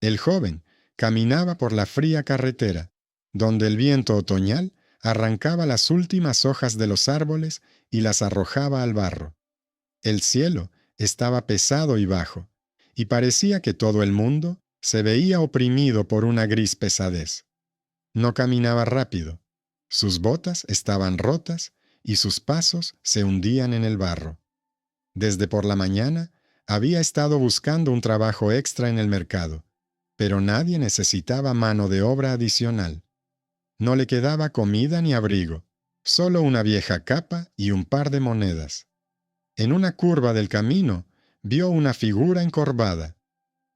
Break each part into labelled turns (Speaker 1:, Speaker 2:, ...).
Speaker 1: El joven caminaba por la fría carretera, donde el viento otoñal arrancaba las últimas hojas de los árboles y las arrojaba al barro. El cielo estaba pesado y bajo, y parecía que todo el mundo se veía oprimido por una gris pesadez. No caminaba rápido. Sus botas estaban rotas y sus pasos se hundían en el barro. Desde por la mañana había estado buscando un trabajo extra en el mercado, pero nadie necesitaba mano de obra adicional. No le quedaba comida ni abrigo, solo una vieja capa y un par de monedas. En una curva del camino vio una figura encorvada.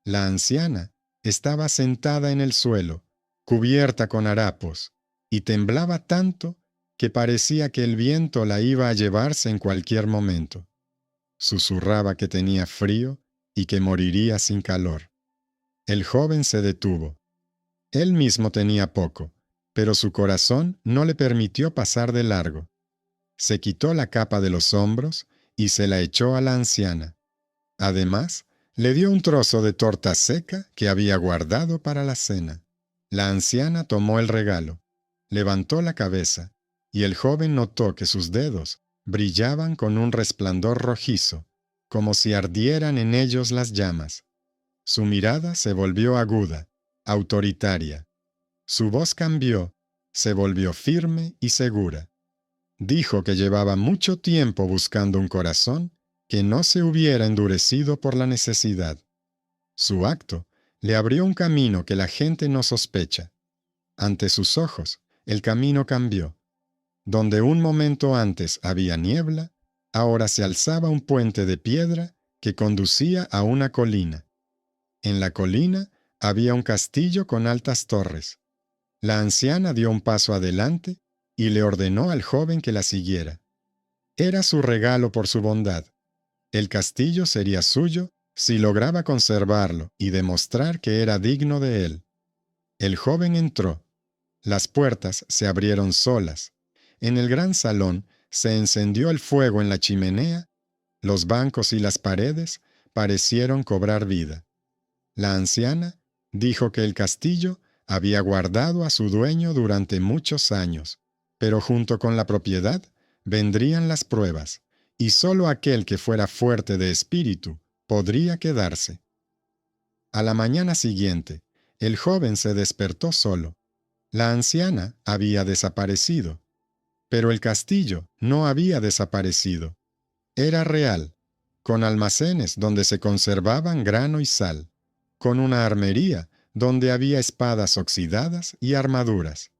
Speaker 1: La anciana estaba sentada en el suelo, cubierta con harapos, y temblaba tanto que parecía que el viento la iba a llevarse en cualquier momento. Susurraba que tenía frío y que moriría sin calor. El joven se detuvo. Él mismo tenía poco, pero su corazón no le permitió pasar de largo. Se quitó la capa de los hombros y se la echó a la anciana. Además, le dio un trozo de torta seca que había guardado para la cena. La anciana tomó el regalo, levantó la cabeza, y el joven notó que sus dedos brillaban con un resplandor rojizo, como si ardieran en ellos las llamas. Su mirada se volvió aguda, autoritaria. Su voz cambió, se volvió firme y segura. Dijo que llevaba mucho tiempo buscando un corazón que no se hubiera endurecido por la necesidad. Su acto le abrió un camino que la gente no sospecha. Ante sus ojos, el camino cambió. Donde un momento antes había niebla, ahora se alzaba un puente de piedra que conducía a una colina. En la colina había un castillo con altas torres. La anciana dio un paso adelante y le ordenó al joven que la siguiera. Era su regalo por su bondad. El castillo sería suyo si lograba conservarlo y demostrar que era digno de él. El joven entró. Las puertas se abrieron solas. En el gran salón se encendió el fuego en la chimenea. Los bancos y las paredes parecieron cobrar vida. La anciana dijo que el castillo había guardado a su dueño durante muchos años, pero junto con la propiedad vendrían las pruebas, y solo aquel que fuera fuerte de espíritu podría quedarse. A la mañana siguiente, el joven se despertó solo. La anciana había desaparecido, pero el castillo no había desaparecido. Era real, con almacenes donde se conservaban grano y sal, con una armería donde había espadas oxidadas y armaduras.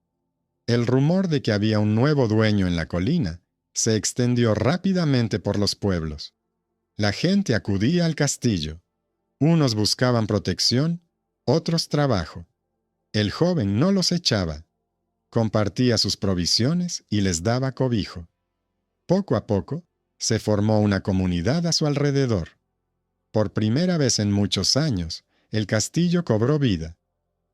Speaker 1: El rumor de que había un nuevo dueño en la colina se extendió rápidamente por los pueblos. La gente acudía al castillo. Unos buscaban protección, otros trabajo. El joven no los echaba. Compartía sus provisiones y les daba cobijo. Poco a poco, se formó una comunidad a su alrededor. Por primera vez en muchos años, el castillo cobró vida.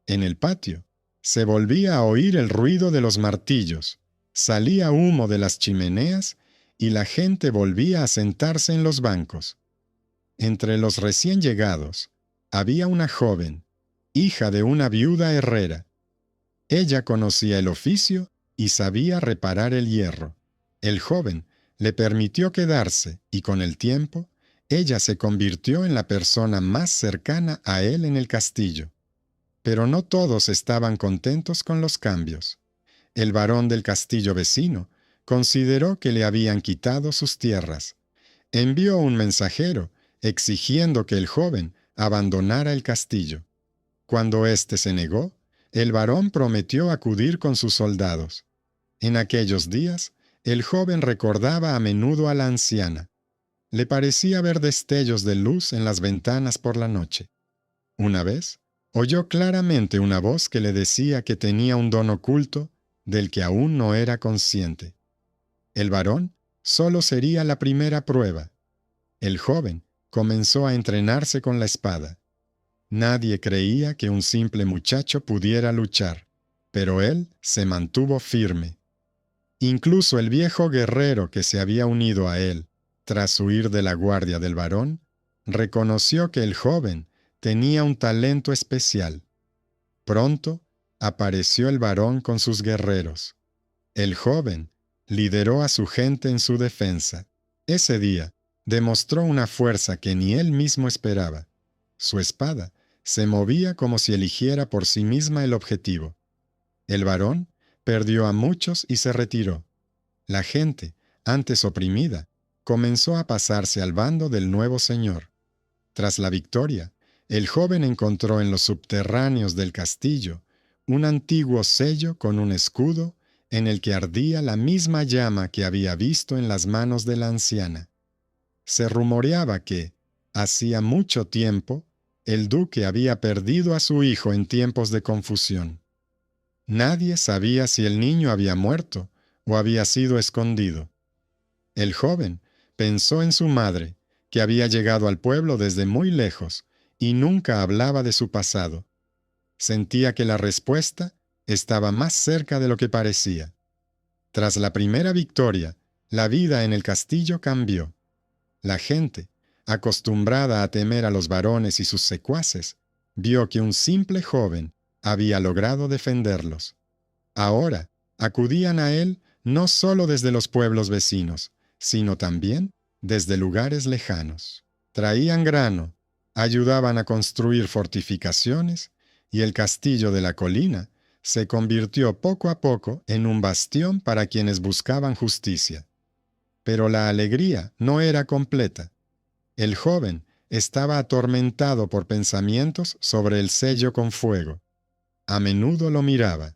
Speaker 1: En el patio, se volvía a oír el ruido de los martillos, salía humo de las chimeneas y la gente volvía a sentarse en los bancos. Entre los recién llegados, había una joven, hija de una viuda herrera. Ella conocía el oficio y sabía reparar el hierro. El joven le permitió quedarse y con el tiempo, ella se convirtió en la persona más cercana a él en el castillo. Pero no todos estaban contentos con los cambios. El varón del castillo vecino consideró que le habían quitado sus tierras. Envió un mensajero exigiendo que el joven abandonara el castillo. Cuando éste se negó, el varón prometió acudir con sus soldados. En aquellos días, el joven recordaba a menudo a la anciana. Le parecía ver destellos de luz en las ventanas por la noche. Una vez, oyó claramente una voz que le decía que tenía un don oculto del que aún no era consciente. El varón solo sería la primera prueba. El joven comenzó a entrenarse con la espada. Nadie creía que un simple muchacho pudiera luchar, pero él se mantuvo firme. Incluso el viejo guerrero que se había unido a él tras huir de la guardia del varón, reconoció que el joven tenía un talento especial. Pronto apareció el varón con sus guerreros. El joven lideró a su gente en su defensa. Ese día demostró una fuerza que ni él mismo esperaba. Su espada se movía como si eligiera por sí misma el objetivo. El varón perdió a muchos y se retiró. La gente, antes oprimida, comenzó a pasarse al bando del nuevo señor. Tras la victoria, el joven encontró en los subterráneos del castillo un antiguo sello con un escudo en el que ardía la misma llama que había visto en las manos de la anciana. Se rumoreaba que, hacía mucho tiempo, el duque había perdido a su hijo en tiempos de confusión. Nadie sabía si el niño había muerto o había sido escondido. El joven pensó en su madre, que había llegado al pueblo desde muy lejos y nunca hablaba de su pasado. Sentía que la respuesta estaba más cerca de lo que parecía. Tras la primera victoria, la vida en el castillo cambió. La gente, acostumbrada a temer a los varones y sus secuaces, vio que un simple joven había logrado defenderlos. Ahora acudían a él no solo desde los pueblos vecinos, sino también desde lugares lejanos. Traían grano, ayudaban a construir fortificaciones, y el castillo de la colina se convirtió poco a poco en un bastión para quienes buscaban justicia. Pero la alegría no era completa. El joven estaba atormentado por pensamientos sobre el sello con fuego. A menudo lo miraba,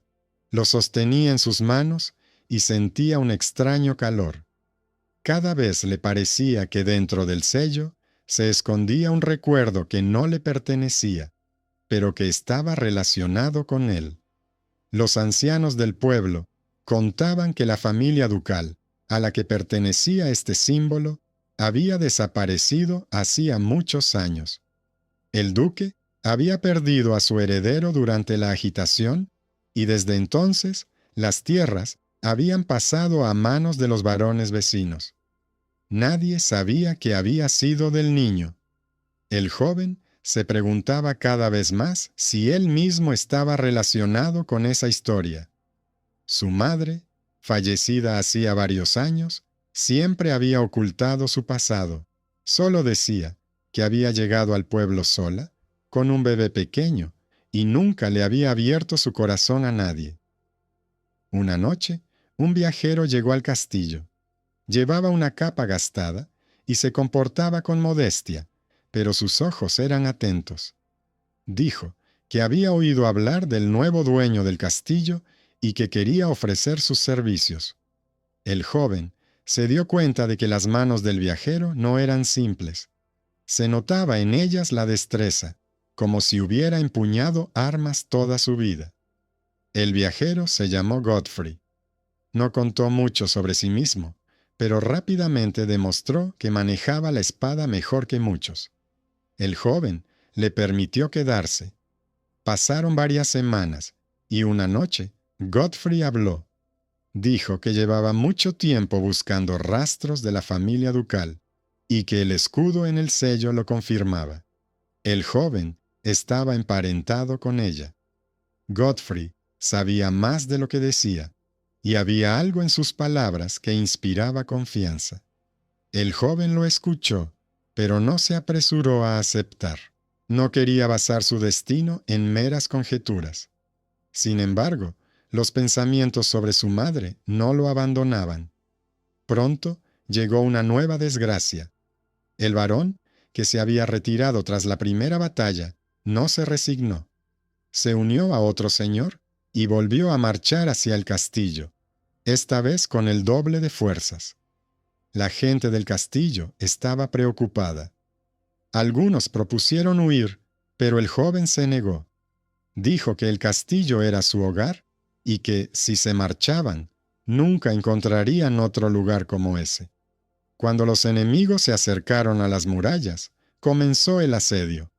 Speaker 1: lo sostenía en sus manos y sentía un extraño calor. Cada vez le parecía que dentro del sello se escondía un recuerdo que no le pertenecía, pero que estaba relacionado con él. Los ancianos del pueblo contaban que la familia ducal, a la que pertenecía este símbolo, había desaparecido hacía muchos años. El duque había perdido a su heredero durante la agitación y desde entonces las tierras habían pasado a manos de los varones vecinos. Nadie sabía qué había sido del niño. El joven se preguntaba cada vez más si él mismo estaba relacionado con esa historia. Su madre, fallecida hacía varios años, siempre había ocultado su pasado. Solo decía que había llegado al pueblo sola, con un bebé pequeño, y nunca le había abierto su corazón a nadie. Una noche, un viajero llegó al castillo. Llevaba una capa gastada y se comportaba con modestia, pero sus ojos eran atentos. Dijo que había oído hablar del nuevo dueño del castillo y que quería ofrecer sus servicios. El joven se dio cuenta de que las manos del viajero no eran simples. Se notaba en ellas la destreza, como si hubiera empuñado armas toda su vida. El viajero se llamó Godfrey. No contó mucho sobre sí mismo, pero rápidamente demostró que manejaba la espada mejor que muchos. El joven le permitió quedarse. Pasaron varias semanas, y una noche Godfrey habló. Dijo que llevaba mucho tiempo buscando rastros de la familia ducal, y que el escudo en el sello lo confirmaba. El joven estaba emparentado con ella. Godfrey sabía más de lo que decía, y había algo en sus palabras que inspiraba confianza. El joven lo escuchó, pero no se apresuró a aceptar. No quería basar su destino en meras conjeturas. Sin embargo, los pensamientos sobre su madre no lo abandonaban. Pronto llegó una nueva desgracia. El varón, que se había retirado tras la primera batalla, no se resignó. Se unió a otro señor y volvió a marchar hacia el castillo, esta vez con el doble de fuerzas. La gente del castillo estaba preocupada. Algunos propusieron huir, pero el joven se negó. Dijo que el castillo era su hogar y que, si se marchaban, nunca encontrarían otro lugar como ese. Cuando los enemigos se acercaron a las murallas, comenzó el asedio.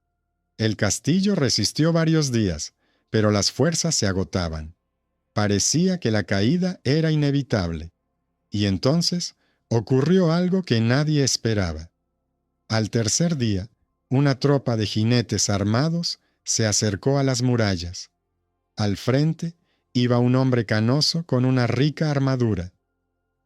Speaker 1: El castillo resistió varios días, pero las fuerzas se agotaban. Parecía que la caída era inevitable. Y entonces ocurrió algo que nadie esperaba. Al tercer día, una tropa de jinetes armados se acercó a las murallas. Al frente iba un hombre canoso con una rica armadura.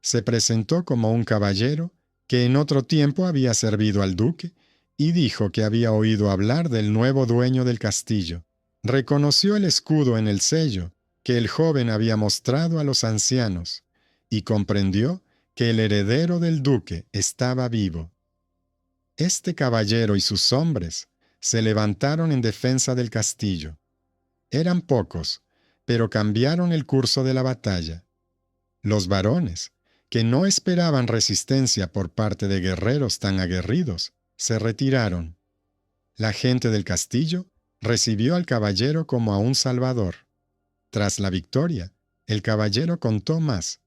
Speaker 1: Se presentó como un caballero que en otro tiempo había servido al duque y dijo que había oído hablar del nuevo dueño del castillo. Reconoció el escudo en el sello que el joven había mostrado a los ancianos y comprendió que el heredero del duque estaba vivo. Este caballero y sus hombres se levantaron en defensa del castillo. Eran pocos, pero cambiaron el curso de la batalla. Los varones, que no esperaban resistencia por parte de guerreros tan aguerridos, se retiraron. La gente del castillo recibió al caballero como a un salvador. Tras la victoria, el caballero contó más.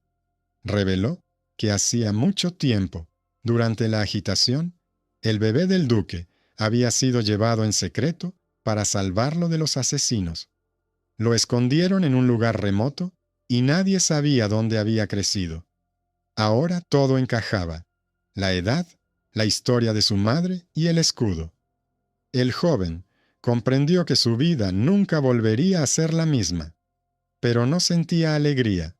Speaker 1: Reveló que hacía mucho tiempo, durante la agitación, el bebé del duque había sido llevado en secreto para salvarlo de los asesinos. Lo escondieron en un lugar remoto y nadie sabía dónde había crecido. Ahora todo encajaba: la edad, la historia de su madre y el escudo. El joven comprendió que su vida nunca volvería a ser la misma, pero no sentía alegría.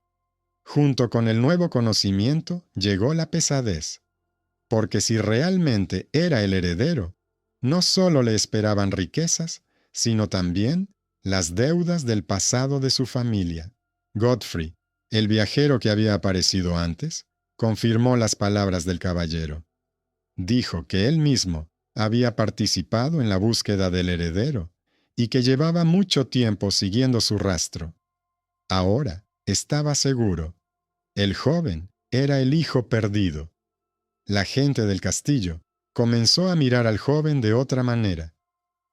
Speaker 1: Junto con el nuevo conocimiento llegó la pesadez, porque si realmente era el heredero, no solo le esperaban riquezas, sino también las deudas del pasado de su familia. Godfrey, el viajero que había aparecido antes, confirmó las palabras del caballero. Dijo que él mismo había participado en la búsqueda del heredero y que llevaba mucho tiempo siguiendo su rastro. Ahora estaba seguro: el joven era el hijo perdido. La gente del castillo comenzó a mirar al joven de otra manera.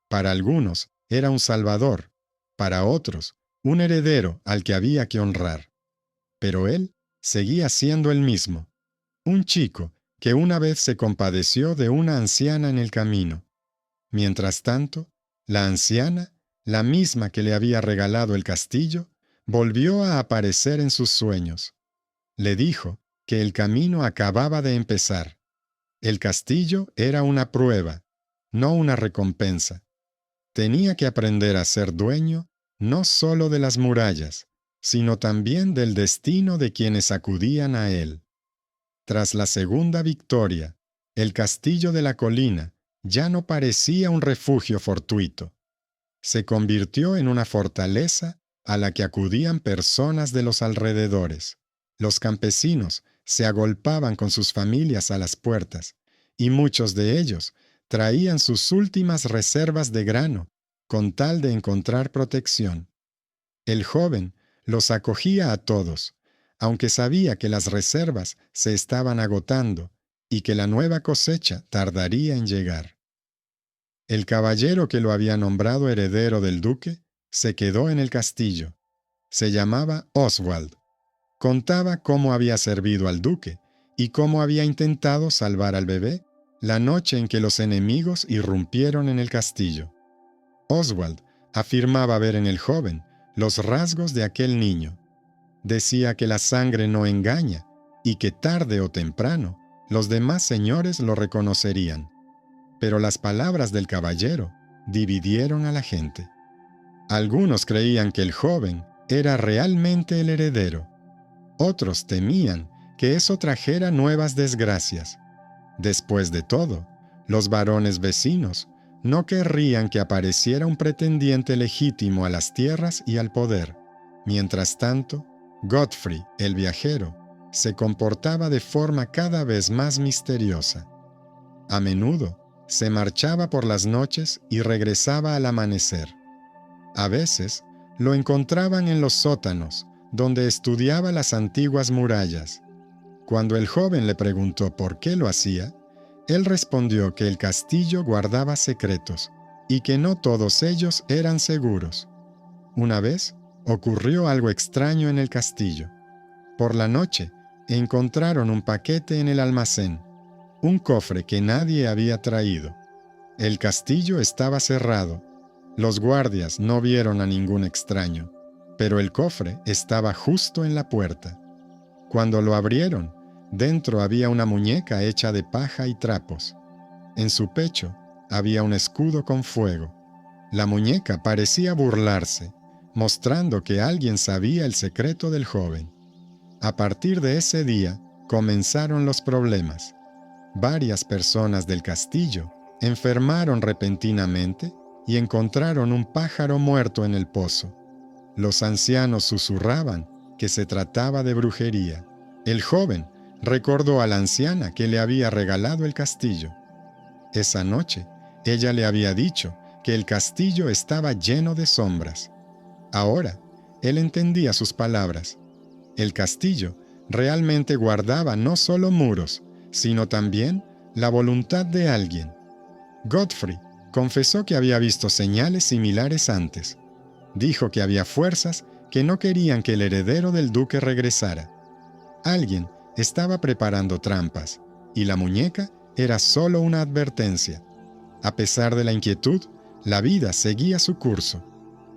Speaker 1: Para algunos era un salvador, para otros un heredero al que había que honrar. Pero él seguía siendo el mismo, un chico que una vez se compadeció de una anciana en el camino. Mientras tanto, la anciana, la misma que le había regalado el castillo, volvió a aparecer en sus sueños. Le dijo que el camino acababa de empezar. El castillo era una prueba, no una recompensa. Tenía que aprender a ser dueño no solo de las murallas, sino también del destino de quienes acudían a él. Tras la segunda victoria, el castillo de la colina ya no parecía un refugio fortuito. Se convirtió en una fortaleza a la que acudían personas de los alrededores. Los campesinos se agolpaban con sus familias a las puertas, y muchos de ellos traían sus últimas reservas de grano, con tal de encontrar protección. El joven los acogía a todos, aunque sabía que las reservas se estaban agotando y que la nueva cosecha tardaría en llegar. El caballero que lo había nombrado heredero del duque se quedó en el castillo. Se llamaba Oswald. Contaba cómo había servido al duque y cómo había intentado salvar al bebé la noche en que los enemigos irrumpieron en el castillo. Oswald afirmaba ver en el joven los rasgos de aquel niño. Decía que la sangre no engaña y que tarde o temprano los demás señores lo reconocerían. Pero las palabras del caballero dividieron a la gente. Algunos creían que el joven era realmente el heredero. Otros temían que eso trajera nuevas desgracias. Después de todo, los varones vecinos no querrían que apareciera un pretendiente legítimo a las tierras y al poder. Mientras tanto, Godfrey, el viajero, se comportaba de forma cada vez más misteriosa. A menudo se marchaba por las noches y regresaba al amanecer. A veces lo encontraban en los sótanos, donde estudiaba las antiguas murallas. Cuando el joven le preguntó por qué lo hacía, él respondió que el castillo guardaba secretos y que no todos ellos eran seguros. Una vez ocurrió algo extraño en el castillo. Por la noche encontraron un paquete en el almacén, un cofre que nadie había traído. El castillo estaba cerrado. Los guardias no vieron a ningún extraño, pero el cofre estaba justo en la puerta. Cuando lo abrieron, dentro había una muñeca hecha de paja y trapos. En su pecho había un escudo con fuego. La muñeca parecía burlarse, mostrando que alguien sabía el secreto del joven. A partir de ese día, comenzaron los problemas. Varias personas del castillo enfermaron repentinamente y encontraron un pájaro muerto en el pozo. Los ancianos susurraban que se trataba de brujería. El joven recordó a la anciana que le había regalado el castillo. Esa noche, ella le había dicho que el castillo estaba lleno de sombras. Ahora, él entendía sus palabras. El castillo realmente guardaba no solo muros, sino también la voluntad de alguien. Godfrey confesó que había visto señales similares antes. Dijo que había fuerzas que no querían que el heredero del duque regresara. Alguien estaba preparando trampas, y la muñeca era solo una advertencia. A pesar de la inquietud, la vida seguía su curso.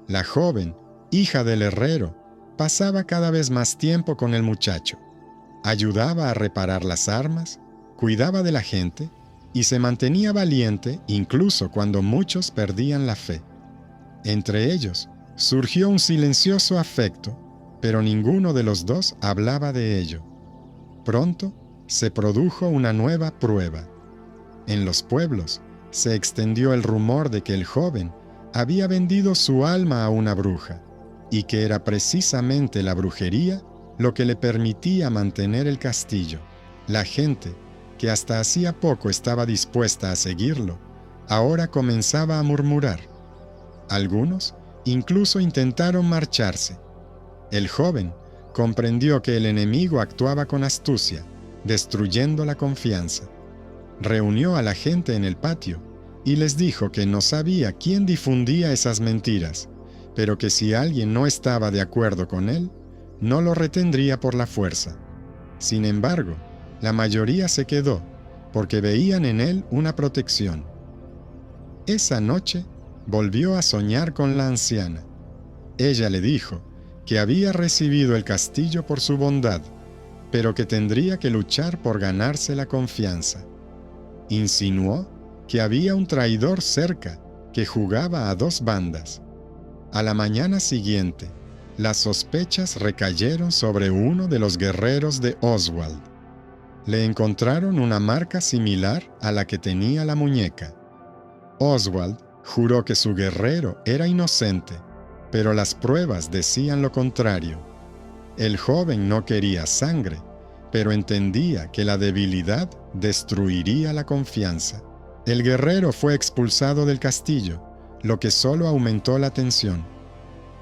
Speaker 1: La joven, hija del herrero, pasaba cada vez más tiempo con el muchacho. Ayudaba a reparar las armas, cuidaba de la gente y se mantenía valiente incluso cuando muchos perdían la fe. Entre ellos surgió un silencioso afecto, pero ninguno de los dos hablaba de ello. Pronto se produjo una nueva prueba. En los pueblos se extendió el rumor de que el joven había vendido su alma a una bruja, y que era precisamente la brujería lo que le permitía mantener el castillo. La gente, que hasta hacía poco estaba dispuesta a seguirlo, ahora comenzaba a murmurar. Algunos incluso intentaron marcharse. El joven comprendió que el enemigo actuaba con astucia, destruyendo la confianza. Reunió a la gente en el patio y les dijo que no sabía quién difundía esas mentiras, pero que si alguien no estaba de acuerdo con él, no lo retendría por la fuerza. Sin embargo, la mayoría se quedó, porque veían en él una protección. Esa noche volvió a soñar con la anciana. Ella le dijo que había recibido el castillo por su bondad, pero que tendría que luchar por ganarse la confianza. Insinuó que había un traidor cerca que jugaba a dos bandas. A la mañana siguiente, las sospechas recayeron sobre uno de los guerreros de Oswald. Le encontraron una marca similar a la que tenía la muñeca. Oswald juró que su guerrero era inocente, pero las pruebas decían lo contrario. El joven no quería sangre, pero entendía que la debilidad destruiría la confianza. El guerrero fue expulsado del castillo, lo que solo aumentó la tensión.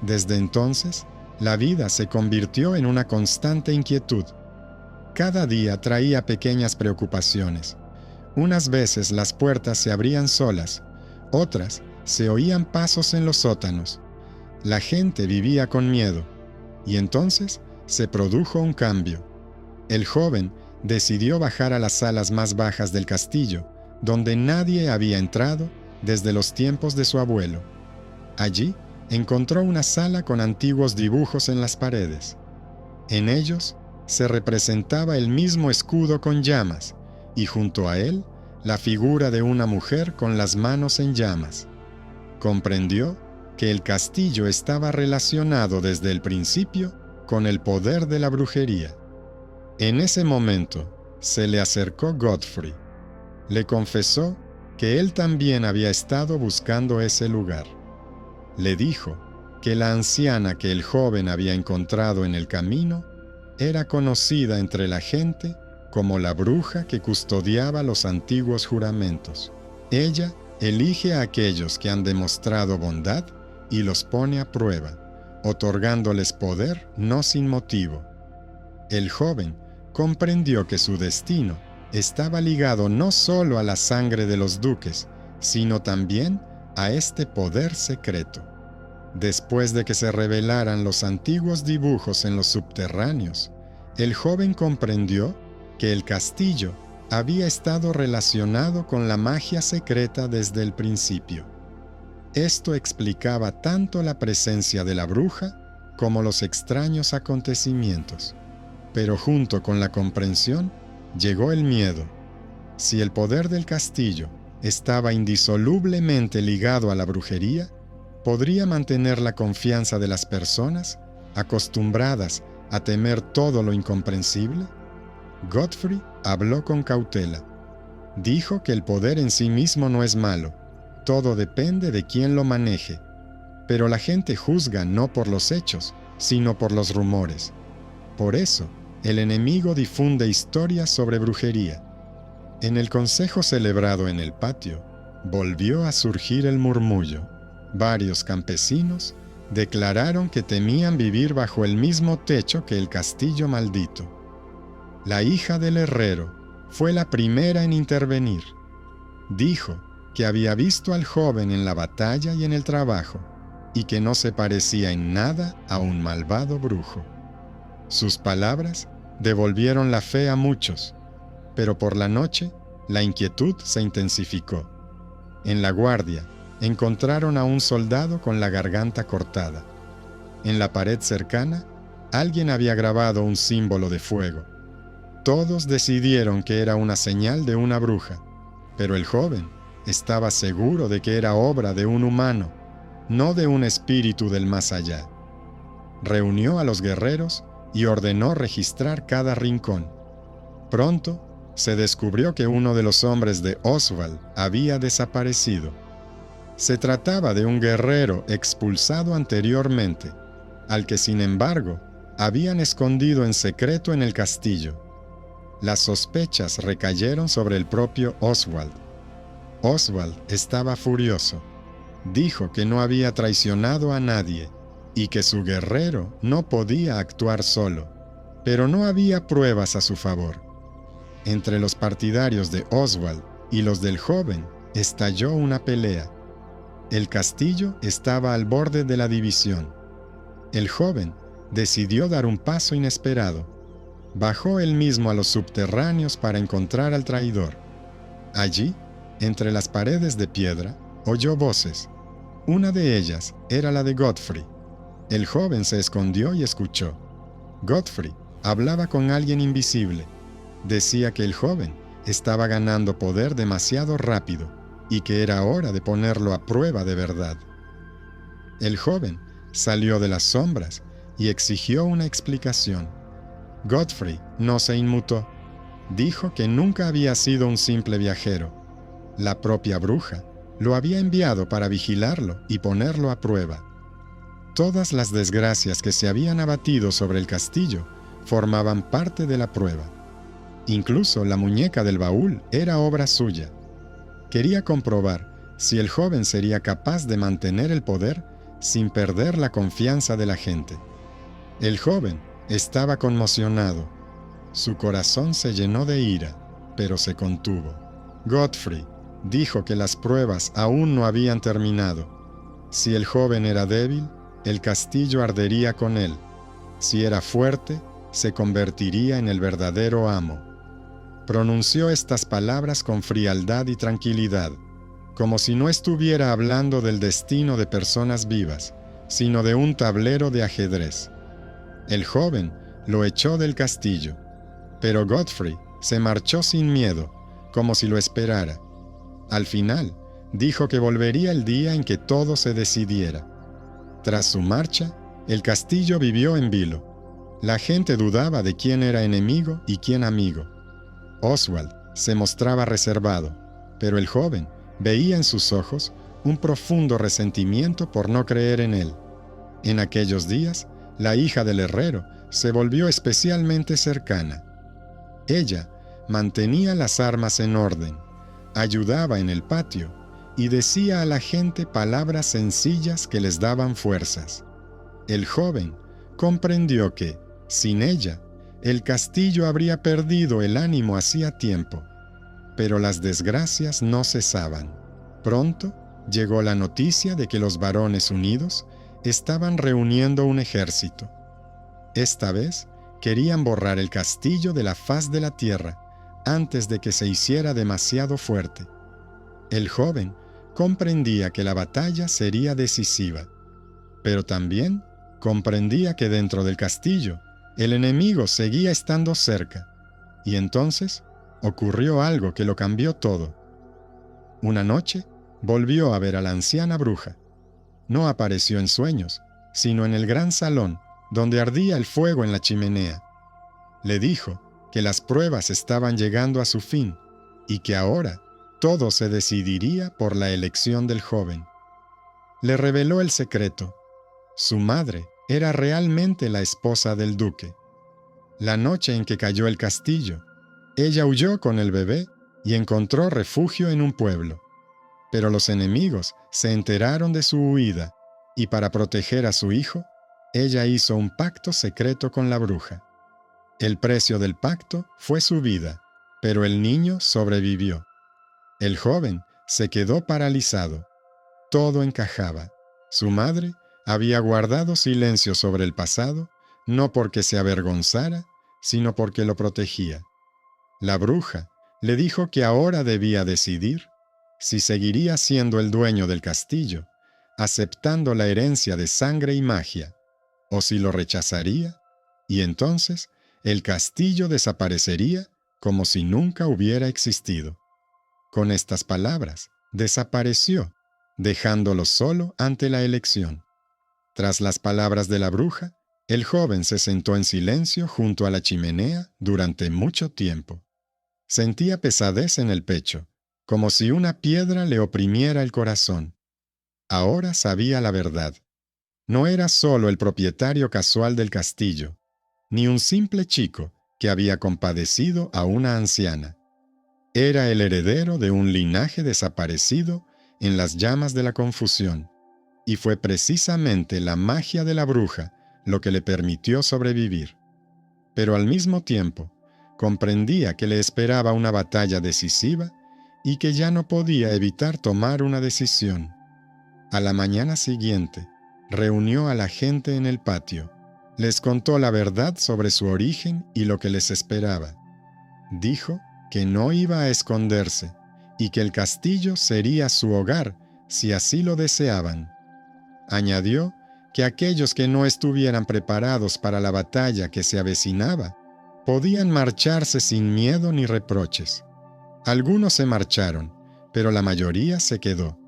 Speaker 1: Desde entonces, la vida se convirtió en una constante inquietud. Cada día traía pequeñas preocupaciones. Unas veces las puertas se abrían solas, otras se oían pasos en los sótanos. La gente vivía con miedo, y entonces se produjo un cambio. El joven decidió bajar a las salas más bajas del castillo, donde nadie había entrado desde los tiempos de su abuelo. Allí encontró una sala con antiguos dibujos en las paredes. En ellos se representaba el mismo escudo con llamas, y junto a él la figura de una mujer con las manos en llamas. Comprendió que el castillo estaba relacionado desde el principio con el poder de la brujería. En ese momento se le acercó Godfrey. Le confesó que él también había estado buscando ese lugar. Le dijo que la anciana que el joven había encontrado en el camino era conocida entre la gente como la bruja que custodiaba los antiguos juramentos. Ella elige a aquellos que han demostrado bondad y los pone a prueba, otorgándoles poder no sin motivo. El joven comprendió que su destino estaba ligado no solo a la sangre de los duques, sino también a este poder secreto. Después de que se revelaran los antiguos dibujos en los subterráneos, el joven comprendió que el castillo había estado relacionado con la magia secreta desde el principio. Esto explicaba tanto la presencia de la bruja como los extraños acontecimientos. Pero junto con la comprensión llegó el miedo. Si el poder del castillo estaba indisolublemente ligado a la brujería, ¿podría mantener la confianza de las personas, acostumbradas a temer todo lo incomprensible? Godfrey habló con cautela. Dijo que el poder en sí mismo no es malo, todo depende de quién lo maneje. Pero la gente juzga no por los hechos, sino por los rumores. Por eso, el enemigo difunde historias sobre brujería. En el consejo celebrado en el patio, volvió a surgir el murmullo. Varios campesinos declararon que temían vivir bajo el mismo techo que el castillo maldito. La hija del herrero fue la primera en intervenir. Dijo que había visto al joven en la batalla y en el trabajo, y que no se parecía en nada a un malvado brujo. Sus palabras devolvieron la fe a muchos, pero por la noche la inquietud se intensificó. En la guardia encontraron a un soldado con la garganta cortada. En la pared cercana, alguien había grabado un símbolo de fuego. Todos decidieron que era una señal de una bruja, pero el joven estaba seguro de que era obra de un humano, no de un espíritu del más allá. Reunió a los guerreros y ordenó registrar cada rincón. Pronto se descubrió que uno de los hombres de Oswald había desaparecido. Se trataba de un guerrero expulsado anteriormente, al que sin embargo habían escondido en secreto en el castillo. Las sospechas recayeron sobre el propio Oswald. Oswald estaba furioso. Dijo que no había traicionado a nadie y que su guerrero no podía actuar solo, pero no había pruebas a su favor. Entre los partidarios de Oswald y los del joven estalló una pelea. El castillo estaba al borde de la división. El joven decidió dar un paso inesperado. Bajó él mismo a los subterráneos para encontrar al traidor. Allí, entre las paredes de piedra, oyó voces. Una de ellas era la de Godfrey. El joven se escondió y escuchó. Godfrey hablaba con alguien invisible. Decía que el joven estaba ganando poder demasiado rápido y que era hora de ponerlo a prueba de verdad. El joven salió de las sombras y exigió una explicación. Godfrey no se inmutó. Dijo que nunca había sido un simple viajero. La propia bruja lo había enviado para vigilarlo y ponerlo a prueba. Todas las desgracias que se habían abatido sobre el castillo formaban parte de la prueba. Incluso la muñeca del baúl era obra suya. Quería comprobar si el joven sería capaz de mantener el poder sin perder la confianza de la gente. El joven estaba conmocionado. Su corazón se llenó de ira, pero se contuvo. Godfrey dijo que las pruebas aún no habían terminado. Si el joven era débil, el castillo ardería con él. Si era fuerte, se convertiría en el verdadero amo. Pronunció estas palabras con frialdad y tranquilidad, como si no estuviera hablando del destino de personas vivas, sino de un tablero de ajedrez. El joven lo echó del castillo, pero Godfrey se marchó sin miedo, como si lo esperara. Al final, dijo que volvería el día en que todo se decidiera. Tras su marcha, el castillo vivió en vilo. La gente dudaba de quién era enemigo y quién amigo. Oswald se mostraba reservado, pero el joven veía en sus ojos un profundo resentimiento por no creer en él. En aquellos días, la hija del herrero se volvió especialmente cercana. Ella mantenía las armas en orden, ayudaba en el patio y decía a la gente palabras sencillas que les daban fuerzas. El joven comprendió que, sin ella, el castillo habría perdido el ánimo hacía tiempo. Pero las desgracias no cesaban. Pronto llegó la noticia de que los varones unidos estaban reuniendo un ejército. Esta vez querían borrar el castillo de la faz de la tierra antes de que se hiciera demasiado fuerte. El joven comprendía que la batalla sería decisiva, pero también comprendía que dentro del castillo el enemigo seguía estando cerca, y entonces ocurrió algo que lo cambió todo. Una noche, volvió a ver a la anciana bruja. No apareció en sueños, sino en el gran salón, donde ardía el fuego en la chimenea. Le dijo que las pruebas estaban llegando a su fin y que ahora todo se decidiría por la elección del joven. Le reveló el secreto. Su madre era realmente la esposa del duque. La noche en que cayó el castillo, ella huyó con el bebé y encontró refugio en un pueblo. Pero los enemigos se enteraron de su huida y para proteger a su hijo, ella hizo un pacto secreto con la bruja. El precio del pacto fue su vida, pero el niño sobrevivió. El joven se quedó paralizado. Todo encajaba. Su madre había guardado silencio sobre el pasado, no porque se avergonzara, sino porque lo protegía. La bruja le dijo que ahora debía decidir si seguiría siendo el dueño del castillo, aceptando la herencia de sangre y magia, o si lo rechazaría, y entonces el castillo desaparecería como si nunca hubiera existido. Con estas palabras, desapareció, dejándolo solo ante la elección. Tras las palabras de la bruja, el joven se sentó en silencio junto a la chimenea durante mucho tiempo. Sentía pesadez en el pecho, como si una piedra le oprimiera el corazón. Ahora sabía la verdad. No era solo el propietario casual del castillo, ni un simple chico que había compadecido a una anciana. Era el heredero de un linaje desaparecido en las llamas de la confusión, y fue precisamente la magia de la bruja lo que le permitió sobrevivir. Pero al mismo tiempo, comprendía que le esperaba una batalla decisiva y que ya no podía evitar tomar una decisión. A la mañana siguiente, reunió a la gente en el patio. Les contó la verdad sobre su origen y lo que les esperaba. Dijo que no iba a esconderse y que el castillo sería su hogar si así lo deseaban. Añadió que aquellos que no estuvieran preparados para la batalla que se avecinaba podían marcharse sin miedo ni reproches. Algunos se marcharon, pero la mayoría se quedó.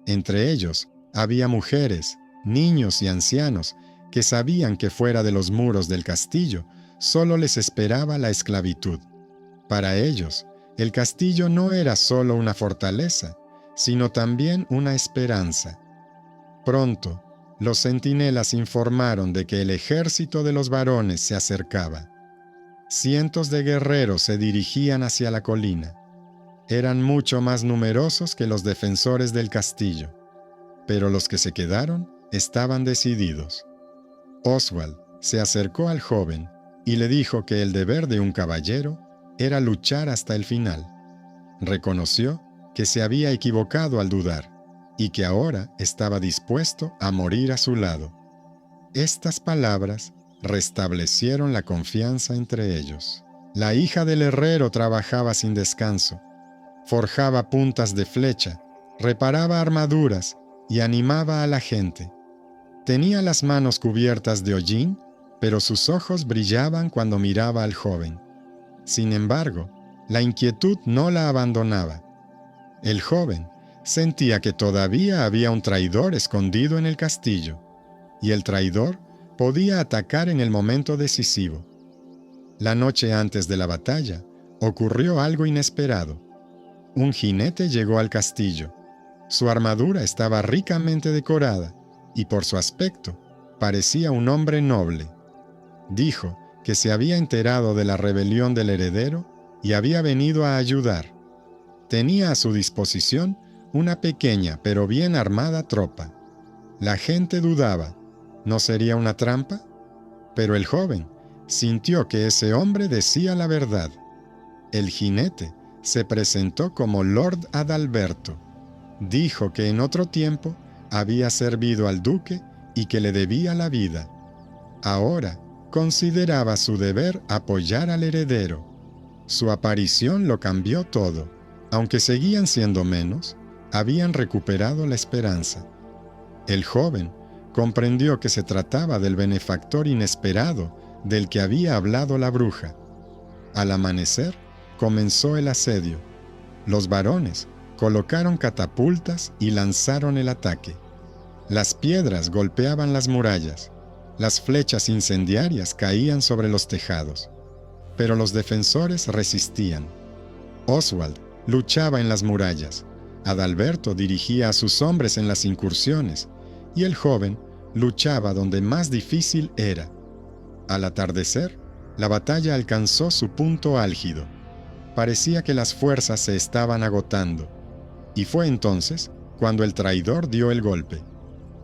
Speaker 1: Entre ellos había mujeres, niños y ancianos que sabían que fuera de los muros del castillo solo les esperaba la esclavitud. Para ellos, el castillo no era solo una fortaleza, sino también una esperanza. Pronto, los centinelas informaron de que el ejército de los varones se acercaba. Cientos de guerreros se dirigían hacia la colina. Eran mucho más numerosos que los defensores del castillo, pero los que se quedaron estaban decididos. Oswald se acercó al joven y le dijo que el deber de un caballero era luchar hasta el final. Reconoció que se había equivocado al dudar y que ahora estaba dispuesto a morir a su lado. Estas palabras restablecieron la confianza entre ellos. La hija del herrero trabajaba sin descanso. Forjaba puntas de flecha, reparaba armaduras y animaba a la gente. Tenía las manos cubiertas de hollín, pero sus ojos brillaban cuando miraba al joven. Sin embargo, la inquietud no la abandonaba. El joven sentía que todavía había un traidor escondido en el castillo, y el traidor podía atacar en el momento decisivo. La noche antes de la batalla, ocurrió algo inesperado. Un jinete llegó al castillo. Su armadura estaba ricamente decorada, y por su aspecto, parecía un hombre noble. Dijo que se había enterado de la rebelión del heredero y había venido a ayudar. Tenía a su disposición una pequeña pero bien armada tropa. La gente dudaba, ¿no sería una trampa? Pero el joven sintió que ese hombre decía la verdad. El jinete se presentó como Lord Adalberto. Dijo que en otro tiempo había servido al duque y que le debía la vida. Ahora consideraba su deber apoyar al heredero. Su aparición lo cambió todo. Aunque seguían siendo menos, habían recuperado la esperanza. El joven comprendió que se trataba del benefactor inesperado del que había hablado la bruja. Al amanecer, comenzó el asedio. Los varones colocaron catapultas y lanzaron el ataque. Las piedras golpeaban las murallas, las flechas incendiarias caían sobre los tejados, pero los defensores resistían. Oswald luchaba en las murallas, Adalberto dirigía a sus hombres en las incursiones, y el joven luchaba donde más difícil era. Al atardecer, la batalla alcanzó su punto álgido. Parecía que las fuerzas se estaban agotando, y fue entonces cuando el traidor dio el golpe.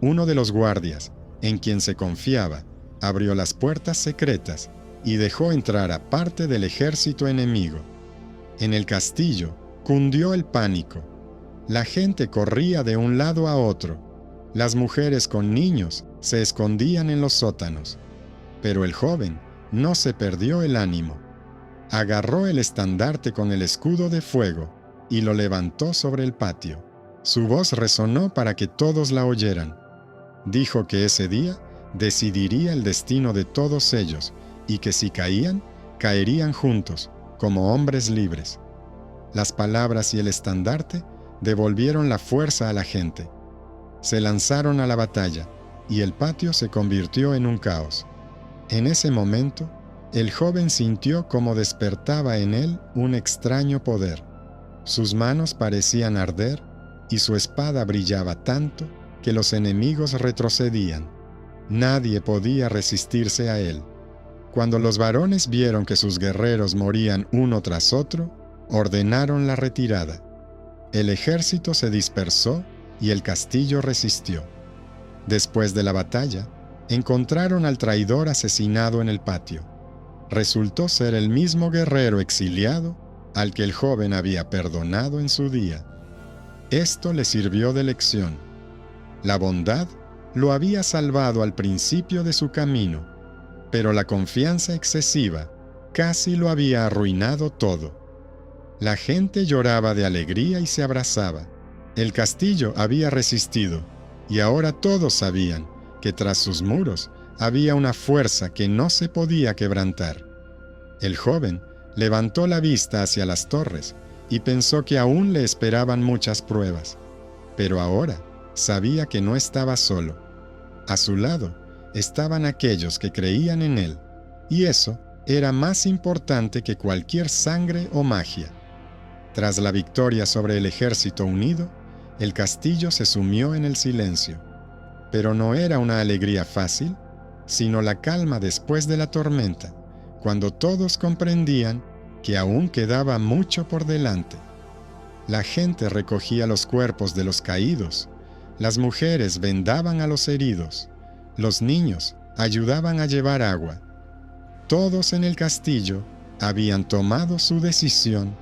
Speaker 1: Uno de los guardias, en quien se confiaba, abrió las puertas secretas y dejó entrar a parte del ejército enemigo. En el castillo cundió el pánico. La gente corría de un lado a otro. Las mujeres con niños se escondían en los sótanos. Pero el joven no se perdió el ánimo. Agarró el estandarte con el escudo de fuego y lo levantó sobre el patio. Su voz resonó para que todos la oyeran. Dijo que ese día decidiría el destino de todos ellos y que si caían, caerían juntos, como hombres libres. Las palabras y el estandarte devolvieron la fuerza a la gente. Se lanzaron a la batalla y el patio se convirtió en un caos. En ese momento, el joven sintió como despertaba en él un extraño poder. Sus manos parecían arder y su espada brillaba tanto que los enemigos retrocedían. Nadie podía resistirse a él. Cuando los varones vieron que sus guerreros morían uno tras otro, ordenaron la retirada. El ejército se dispersó y el castillo resistió. Después de la batalla, encontraron al traidor asesinado en el patio. Resultó ser el mismo guerrero exiliado al que el joven había perdonado en su día. Esto le sirvió de lección. La bondad lo había salvado al principio de su camino, pero la confianza excesiva casi lo había arruinado todo. La gente lloraba de alegría y se abrazaba. El castillo había resistido, y ahora todos sabían que tras sus muros había una fuerza que no se podía quebrantar. El joven levantó la vista hacia las torres y pensó que aún le esperaban muchas pruebas, pero ahora sabía que no estaba solo. A su lado estaban aquellos que creían en él, y eso era más importante que cualquier sangre o magia. Tras la victoria sobre el ejército unido, el castillo se sumió en el silencio. Pero no era una alegría fácil, sino la calma después de la tormenta, cuando todos comprendían que aún quedaba mucho por delante. La gente recogía los cuerpos de los caídos, las mujeres vendaban a los heridos, los niños ayudaban a llevar agua. Todos en el castillo habían tomado su decisión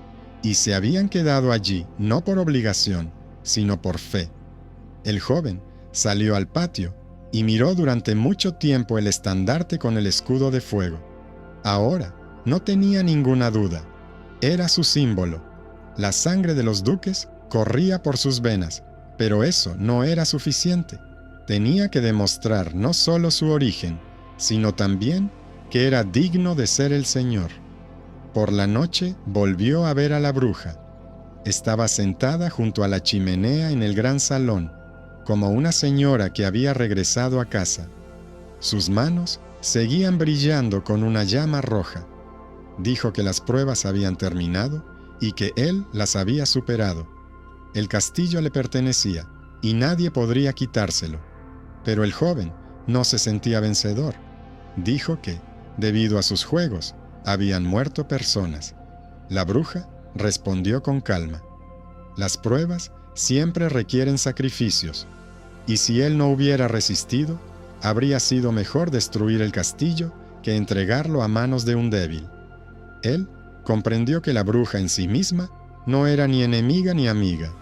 Speaker 1: y se habían quedado allí no por obligación, sino por fe. El joven salió al patio y miró durante mucho tiempo el estandarte con el escudo de fuego. Ahora no tenía ninguna duda. Era su símbolo. La sangre de los duques corría por sus venas, pero eso no era suficiente. Tenía que demostrar no solo su origen, sino también que era digno de ser el Señor. Por la noche volvió a ver a la bruja. Estaba sentada junto a la chimenea en el gran salón, como una señora que había regresado a casa. Sus manos seguían brillando con una llama roja. Dijo que las pruebas habían terminado y que él las había superado. El castillo le pertenecía y nadie podría quitárselo. Pero el joven no se sentía vencedor. Dijo que, debido a sus juegos, habían muerto personas. La bruja respondió con calma: las pruebas siempre requieren sacrificios, y si él no hubiera resistido, habría sido mejor destruir el castillo que entregarlo a manos de un débil. Él comprendió que la bruja en sí misma no era ni enemiga ni amiga.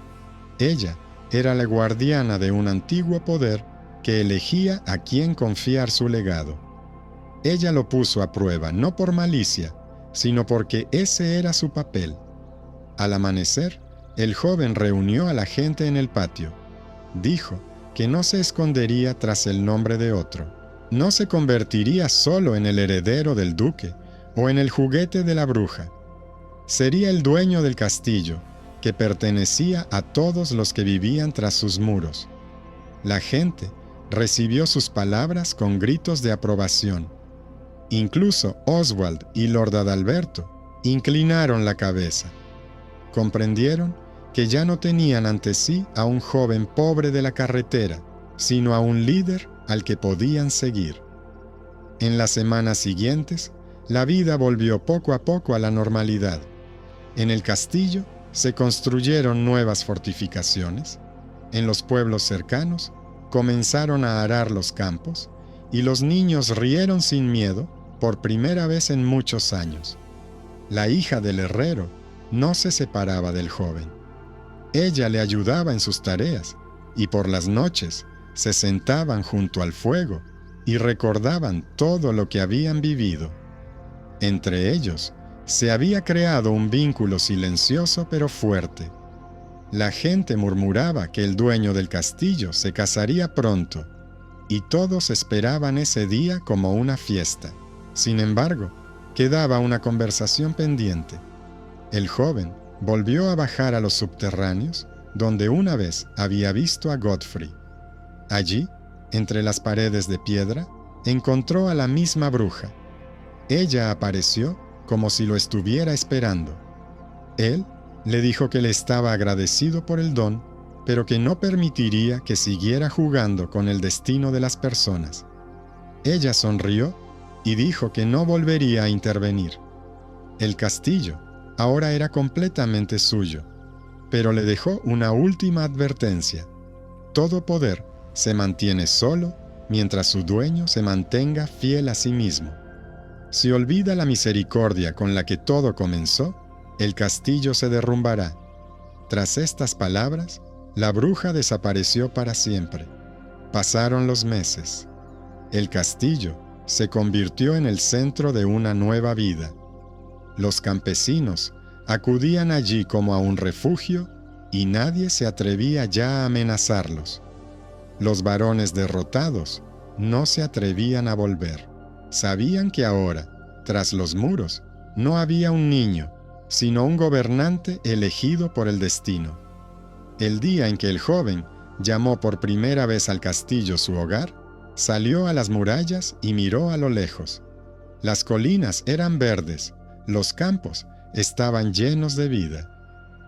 Speaker 1: Ella era la guardiana de un antiguo poder que elegía a quién confiar su legado. Ella lo puso a prueba no por malicia, sino porque ese era su papel. Al amanecer, el joven reunió a la gente en el patio. Dijo que no se escondería tras el nombre de otro. No se convertiría solo en el heredero del duque o en el juguete de la bruja. Sería el dueño del castillo que pertenecía a todos los que vivían tras sus muros. La gente recibió sus palabras con gritos de aprobación. Incluso Oswald y Lord Adalberto inclinaron la cabeza. Comprendieron que ya no tenían ante sí a un joven pobre de la carretera, sino a un líder al que podían seguir. En las semanas siguientes, la vida volvió poco a poco a la normalidad. En el castillo se construyeron nuevas fortificaciones. En los pueblos cercanos comenzaron a arar los campos y los niños rieron sin miedo por primera vez en muchos años. La hija del herrero no se separaba del joven. Ella le ayudaba en sus tareas y por las noches se sentaban junto al fuego y recordaban todo lo que habían vivido. Entre ellos se había creado un vínculo silencioso pero fuerte. La gente murmuraba que el dueño del castillo se casaría pronto y todos esperaban ese día como una fiesta. Sin embargo, quedaba una conversación pendiente. El joven volvió a bajar a los subterráneos, donde una vez había visto a Godfrey. Allí, entre las paredes de piedra, encontró a la misma bruja. Ella apareció como si lo estuviera esperando. Él le dijo que le estaba agradecido por el don, pero que no permitiría que siguiera jugando con el destino de las personas. Ella sonrió y dijo que no volvería a intervenir. El castillo ahora era completamente suyo, pero le dejó una última advertencia. Todo poder se mantiene solo mientras su dueño se mantenga fiel a sí mismo. Si olvida la misericordia con la que todo comenzó, el castillo se derrumbará. Tras estas palabras, la bruja desapareció para siempre. Pasaron los meses. El castillo se convirtió en el centro de una nueva vida. Los campesinos acudían allí como a un refugio y nadie se atrevía ya a amenazarlos. Los varones derrotados no se atrevían a volver. Sabían que ahora, tras los muros, no había un niño, sino un gobernante elegido por el destino. El día en que el joven llamó por primera vez al castillo su hogar, salió a las murallas y miró a lo lejos. Las colinas eran verdes, los campos estaban llenos de vida,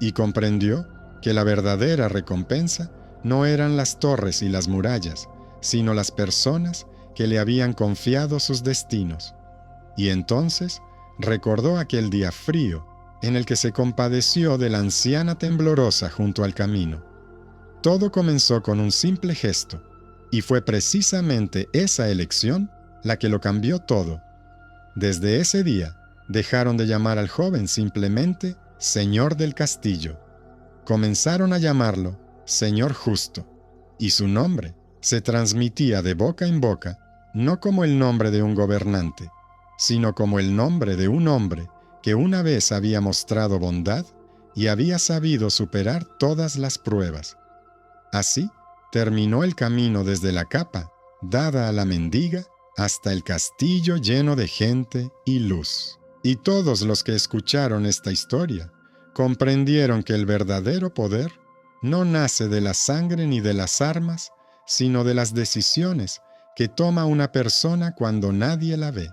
Speaker 1: y comprendió que la verdadera recompensa no eran las torres y las murallas, sino las personas que le habían confiado sus destinos. Y entonces recordó aquel día frío en el que se compadeció de la anciana temblorosa junto al camino. Todo comenzó con un simple gesto, y fue precisamente esa elección la que lo cambió todo. Desde ese día, dejaron de llamar al joven simplemente Señor del Castillo. Comenzaron a llamarlo Señor Justo, y su nombre se transmitía de boca en boca, no como el nombre de un gobernante, sino como el nombre de un hombre que una vez había mostrado bondad y había sabido superar todas las pruebas. Así terminó el camino desde la capa dada a la mendiga hasta el castillo lleno de gente y luz. Y todos los que escucharon esta historia comprendieron que el verdadero poder no nace de la sangre ni de las armas, sino de las decisiones que toma una persona cuando nadie la ve.